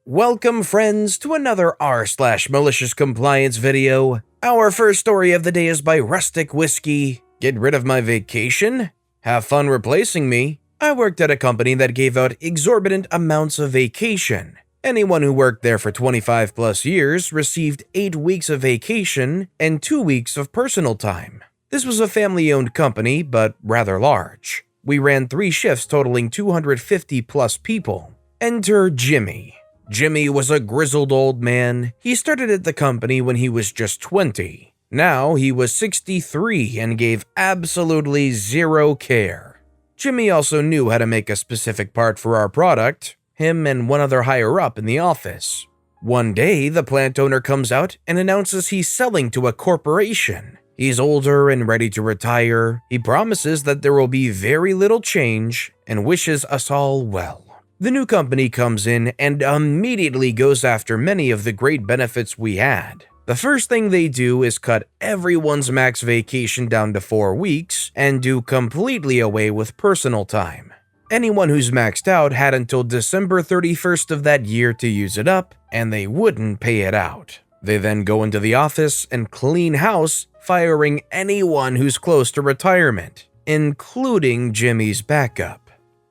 Welcome friends to another r/malicious compliance video. Our first story of the day is by Rustic Whiskey. Get rid of my vacation? Have fun replacing me. I worked at a company that gave out exorbitant amounts of vacation. Anyone who worked there for 25 plus years received 8 weeks of vacation and 2 weeks of personal time. This was a family-owned company, but rather large. We ran 3 shifts totaling 250 plus people. Enter Jimmy. Jimmy was a grizzled old man. He started at the company when he was just 20. Now he was 63 and gave absolutely zero care. Jimmy also knew how to make a specific part for our product, him and one other higher up in the office. One day, the plant owner comes out and announces he's selling to a corporation. He's older and ready to retire. He promises that there will be very little change and wishes us all well. The new company comes in and immediately goes after many of the great benefits we had. The first thing they do is cut everyone's max vacation down to 4 weeks and do completely away with personal time. Anyone who's maxed out had until December 31st of that year to use it up, and they wouldn't pay it out. They then go into the office and clean house, firing anyone who's close to retirement, including Jimmy's backup.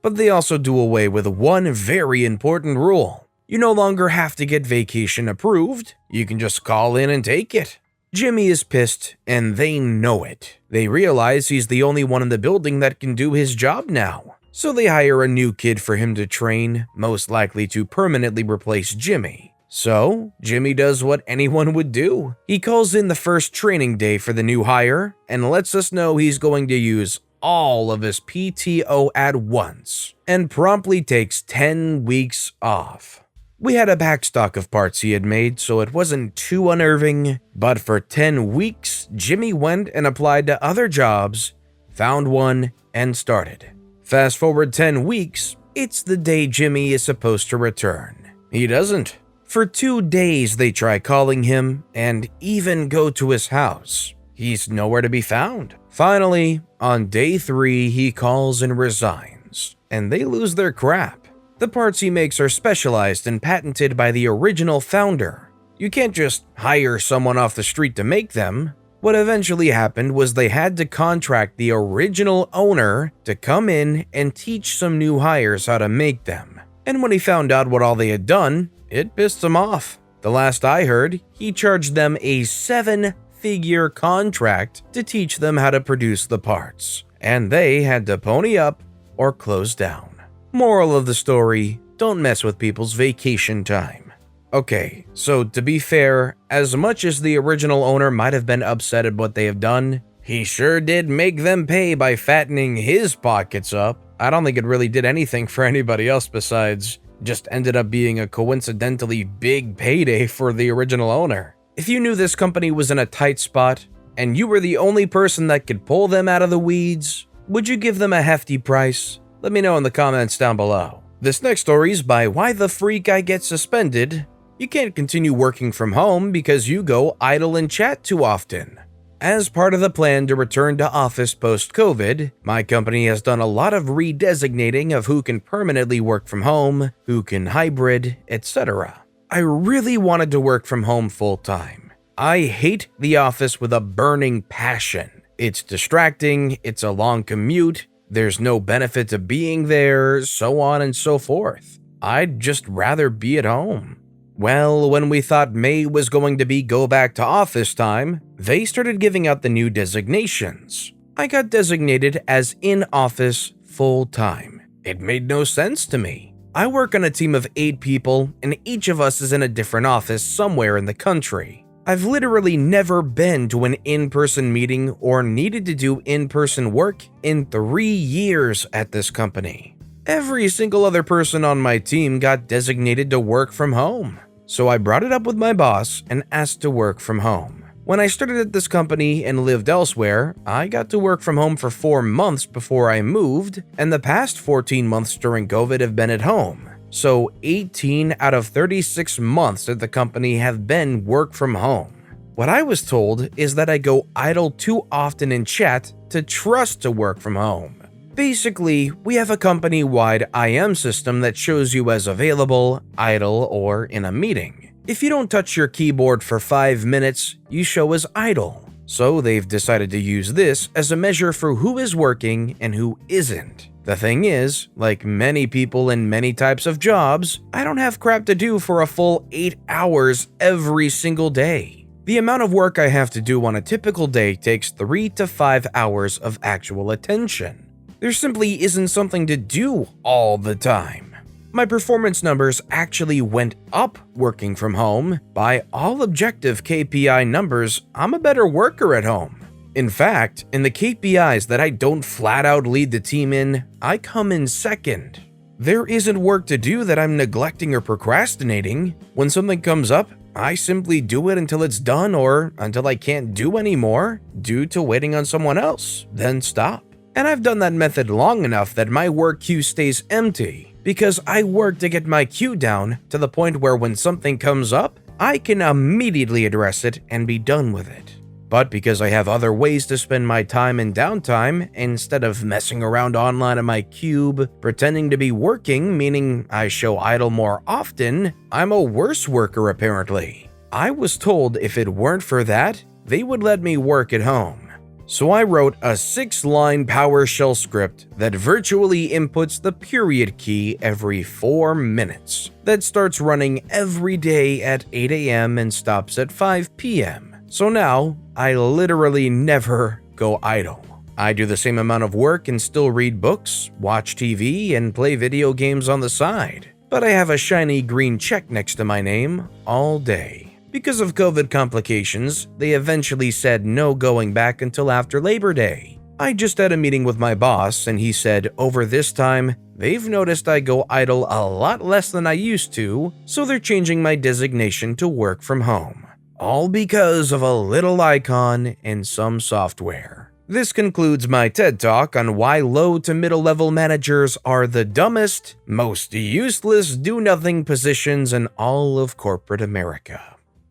But they also do away with one very important rule. You no longer have to get vacation approved, you can just call in and take it. Jimmy is pissed, and they know it. They realize he's the only one in the building that can do his job now. So they hire a new kid for him to train, most likely to permanently replace Jimmy. So, Jimmy does what anyone would do. He calls in the first training day for the new hire and lets us know he's going to use all of his PTO at once and promptly takes 10 weeks off. We had a backstock of parts he had made, so it wasn't too unnerving, but for 10 weeks, Jimmy went and applied to other jobs, found one, and started. Fast forward 10 weeks, it's the day Jimmy is supposed to return. He doesn't. For 2 days, they try calling him and even go to his house. He's nowhere to be found. Finally, on day 3, he calls and resigns, and they lose their crap. The parts he makes are specialized and patented by the original founder. You can't just hire someone off the street to make them. What eventually happened was they had to contract the original owner to come in and teach some new hires how to make them. And when he found out what all they had done, it pissed him off. The last I heard, he charged them a 7-figure contract to teach them how to produce the parts, and they had to pony up or close down. Moral of the story, don't mess with people's vacation time. Okay, so to be fair, as much as the original owner might have been upset at what they have done, he sure did make them pay by fattening his pockets up. I don't think it really did anything for anybody else besides just ended up being a coincidentally big payday for the original owner. If you knew this company was in a tight spot, and you were the only person that could pull them out of the weeds, would you give them a hefty price? Let me know in the comments down below. This next story is by Why the Freak I Get Suspended. You can't continue working from home because you go idle and chat too often. As part of the plan to return to office post-COVID, my company has done a lot of redesignating of who can permanently work from home, who can hybrid, etc. I really wanted to work from home full-time. I hate the office with a burning passion. It's distracting, it's a long commute, there's no benefit to being there, so on and so forth. I'd just rather be at home. Well, when we thought May was going to be go back to office time, they started giving out the new designations. I got designated as in office full-time. It made no sense to me. I work on a team of 8 people, and each of us is in a different office somewhere in the country. I've literally never been to an in-person meeting or needed to do in-person work in 3 years at this company. Every single other person on my team got designated to work from home. So I brought it up with my boss and asked to work from home. When I started at this company and lived elsewhere, I got to work from home for 4 months before I moved, and the past 14 months during COVID have been at home. So 18 out of 36 months at the company have been work from home. What I was told is that I go idle too often in chat to trust to work from home. Basically, we have a company-wide IM system that shows you as available, idle, or in a meeting. If you don't touch your keyboard for 5 minutes, you show as idle. So they've decided to use this as a measure for who is working and who isn't. The thing is, like many people in many types of jobs, I don't have crap to do for a full 8 hours every single day. The amount of work I have to do on a typical day takes 3 to 5 hours of actual attention. There simply isn't something to do all the time. My performance numbers actually went up working from home. By all objective KPI numbers, I'm a better worker at home. In fact, in the KPIs that I don't flat out lead the team in, I come in second. There isn't work to do that I'm neglecting or procrastinating. When something comes up, I simply do it until it's done or until I can't do anymore due to waiting on someone else, then stop. And I've done that method long enough that my work queue stays empty because I work to get my queue down to the point where when something comes up, I can immediately address it and be done with it. But because I have other ways to spend my time in downtime, instead of messing around online in my cube, pretending to be working, meaning I show idle more often, I'm a worse worker apparently. I was told if it weren't for that, they would let me work at home. So I wrote a 6-line PowerShell script that virtually inputs the period key every 4 minutes, that starts running every day at 8 a.m. and stops at 5 p.m. So now, I literally never go idle. I do the same amount of work and still read books, watch TV, and play video games on the side. But I have a shiny green check next to my name all day. Because of COVID complications, they eventually said no going back until after Labor Day. I just had a meeting with my boss and he said over this time, they've noticed I go idle a lot less than I used to, so they're changing my designation to work from home. All because of a little icon in some software. This concludes my TED Talk on why low to middle level managers are the dumbest, most useless do-nothing positions in all of corporate America.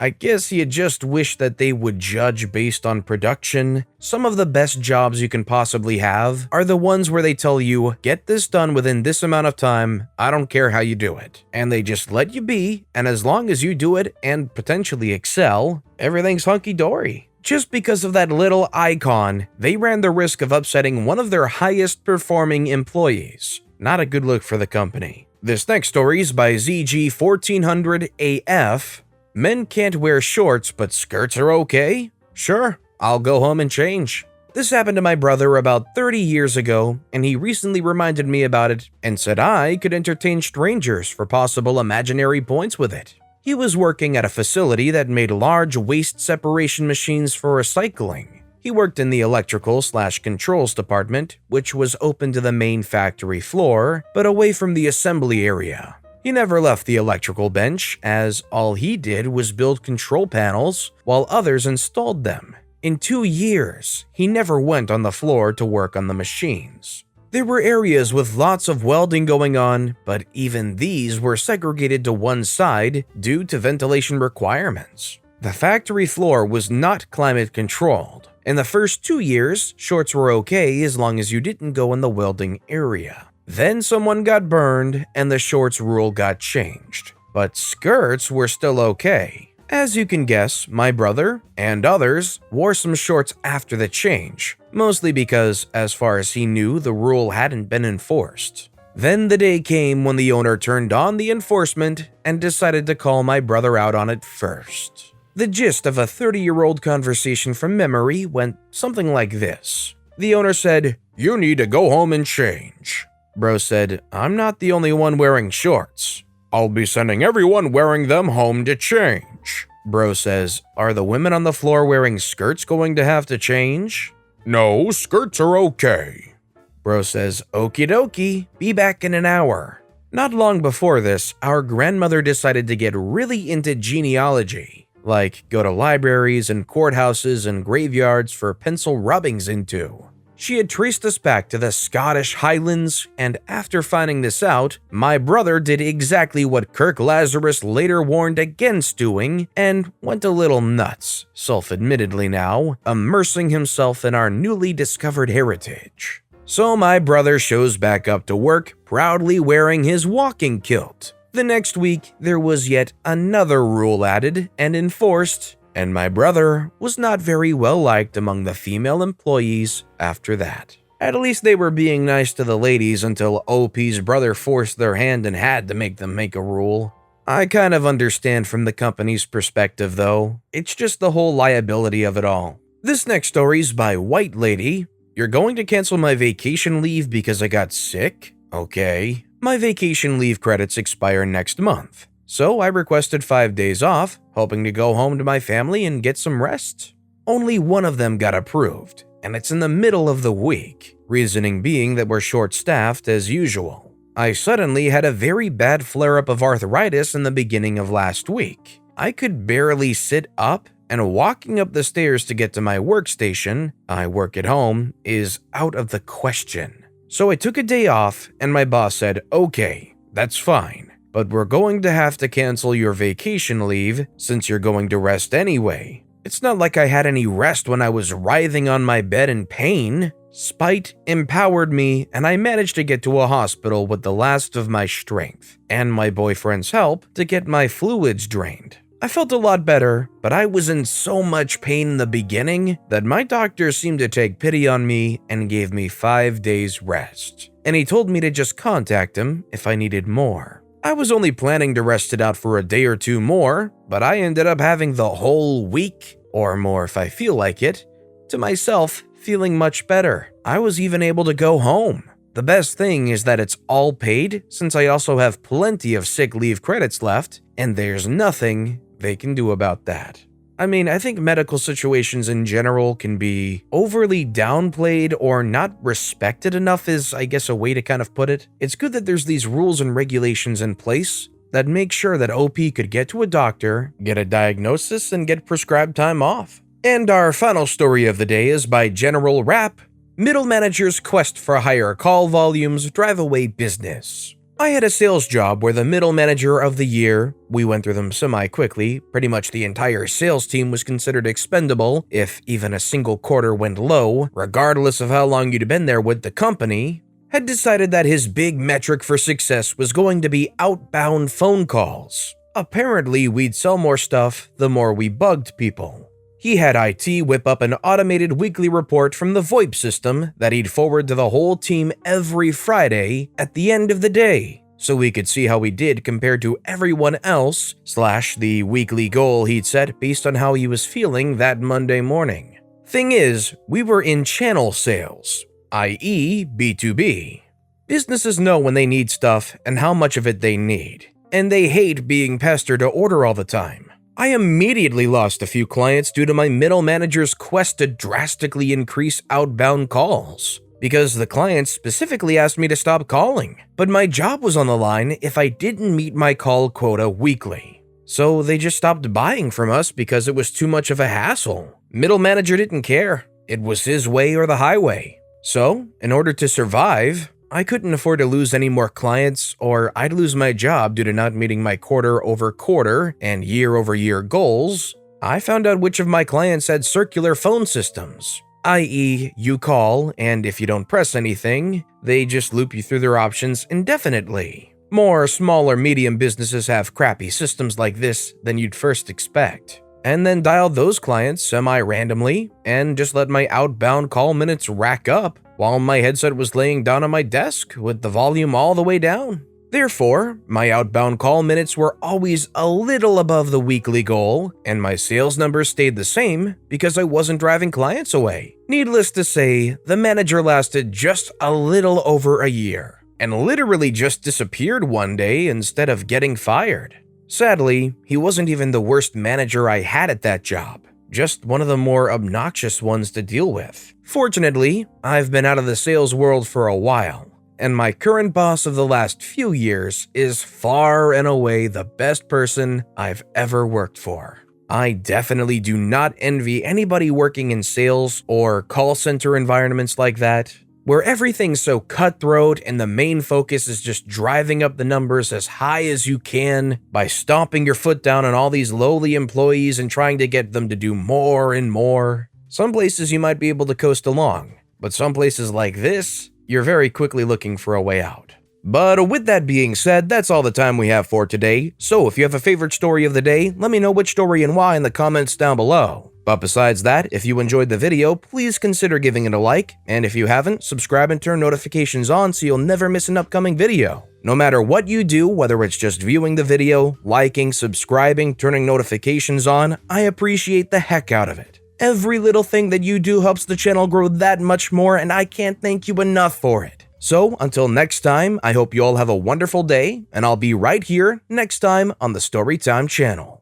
I guess you just wish that they would judge based on production. Some of the best jobs you can possibly have are the ones where they tell you, get this done within this amount of time, I don't care how you do it. And they just let you be, and as long as you do it and potentially excel, everything's hunky-dory. Just because of that little icon, they ran the risk of upsetting one of their highest performing employees. Not a good look for the company. This next story is by ZG1400AF. Men can't wear shorts, but skirts are okay? Sure, I'll go home and change. This happened to my brother about 30 years ago, and he recently reminded me about it and said I could entertain strangers for possible imaginary points with it. He was working at a facility that made large waste separation machines for recycling. He worked in the electrical/controls department, which was open to the main factory floor, but away from the assembly area. He never left the electrical bench, as all he did was build control panels while others installed them. In 2 years, he never went on the floor to work on the machines. There were areas with lots of welding going on, but even these were segregated to one side due to ventilation requirements. The factory floor was not climate controlled. In the first 2 years, shorts were okay as long as you didn't go in the welding area. Then someone got burned and the shorts rule got changed. But skirts were still okay. As you can guess, my brother and others wore some shorts after the change, mostly because, as far as he knew, the rule hadn't been enforced. Then the day came when the owner turned on the enforcement and decided to call my brother out on it first. The gist of a 30-year-old conversation from memory went something like this. The owner said, "You need to go home and change." Bro said, "I'm not the only one wearing shorts. I'll be sending everyone wearing them home to change." Bro says, "Are the women on the floor wearing skirts going to have to change?" "No, skirts are okay." Bro says, "Okie dokie, be back in an hour." Not long before this, our grandmother decided to get really into genealogy, like go to libraries and courthouses and graveyards for pencil rubbings into. She had traced us back to the Scottish Highlands, and after finding this out, my brother did exactly what Kirk Lazarus later warned against doing and went a little nuts, self-admittedly now, immersing himself in our newly discovered heritage. So my brother shows back up to work, proudly wearing his walking kilt. The next week, there was yet another rule added and enforced, and my brother was not very well liked among the female employees after that. At least they were being nice to the ladies until OP's brother forced their hand and had to make them make a rule. I kind of understand from the company's perspective though, it's just the whole liability of it all. This next story's by White Lady. You're going to cancel my vacation leave because I got sick? Okay. My vacation leave credits expire next month, so I requested 5 days off, hoping to go home to my family and get some rest. Only one of them got approved, and it's in the middle of the week, reasoning being that we're short-staffed as usual. I suddenly had a very bad flare-up of arthritis in the beginning of last week. I could barely sit up, and walking up the stairs to get to my workstation, I work at home, is out of the question. So I took a day off, and my boss said, okay, that's fine, but we're going to have to cancel your vacation leave since you're going to rest anyway. It's not like I had any rest when I was writhing on my bed in pain. Spite empowered me, and I managed to get to a hospital with the last of my strength and my boyfriend's help to get my fluids drained. I felt a lot better, but I was in so much pain in the beginning that my doctor seemed to take pity on me and gave me 5 days rest. And he told me to just contact him if I needed more. I was only planning to rest it out for a day or two more, but I ended up having the whole week, or more if I feel like it, to myself, feeling much better. I was even able to go home. The best thing is that it's all paid since I also have plenty of sick leave credits left, and there's nothing they can do about that. I mean, I think medical situations in general can be overly downplayed or not respected enough is, I guess, a way to kind of put it. It's good that there's these rules and regulations in place that make sure that OP could get to a doctor, get a diagnosis, and get prescribed time off. And our final story of the day is by General Rap. Middle managers' quest for higher call volumes drive away business. I had a sales job where the middle manager of the year, we went through them semi-quickly, pretty much the entire sales team was considered expendable if even a single quarter went low, regardless of how long you'd been there with the company, had decided that his big metric for success was going to be outbound phone calls. Apparently, we'd sell more stuff the more we bugged people. He had IT whip up an automated weekly report from the VoIP system that he'd forward to the whole team every Friday at the end of the day, so we could see how we did compared to everyone else / the weekly goal he'd set based on how he was feeling that Monday morning. Thing is, we were in channel sales, i.e. B2B. Businesses know when they need stuff and how much of it they need, and they hate being pestered to order all the time. I immediately lost a few clients due to my middle manager's quest to drastically increase outbound calls, because the clients specifically asked me to stop calling, but my job was on the line if I didn't meet my call quota weekly. So they just stopped buying from us because it was too much of a hassle. Middle manager didn't care. It was his way or the highway. So, in order to survive, I couldn't afford to lose any more clients, or I'd lose my job due to not meeting my quarter-over-quarter and year-over-year goals. I found out which of my clients had circular phone systems, i.e. you call, and if you don't press anything, they just loop you through their options indefinitely. More small or medium businesses have crappy systems like this than you'd first expect. And then dialed those clients semi-randomly and just let my outbound call minutes rack up while my headset was laying down on my desk with the volume all the way down. Therefore, my outbound call minutes were always a little above the weekly goal, and my sales numbers stayed the same because I wasn't driving clients away. Needless to say, the manager lasted just a little over a year, and literally just disappeared one day instead of getting fired. Sadly, he wasn't even the worst manager I had at that job, just one of the more obnoxious ones to deal with. Fortunately, I've been out of the sales world for a while, and my current boss of the last few years is far and away the best person I've ever worked for. I definitely do not envy anybody working in sales or call center environments like that, where everything's so cutthroat and the main focus is just driving up the numbers as high as you can by stomping your foot down on all these lowly employees and trying to get them to do more and more. Some places you might be able to coast along, but some places like this, you're very quickly looking for a way out. But with that being said, that's all the time we have for today. So if you have a favorite story of the day, let me know which story and why in the comments down below. But besides that, if you enjoyed the video, please consider giving it a like, and if you haven't, subscribe and turn notifications on so you'll never miss an upcoming video. No matter what you do, whether it's just viewing the video, liking, subscribing, turning notifications on, I appreciate the heck out of it. Every little thing that you do helps the channel grow that much more, and I can't thank you enough for it. So, until next time, I hope you all have a wonderful day, and I'll be right here next time on the Storytime channel.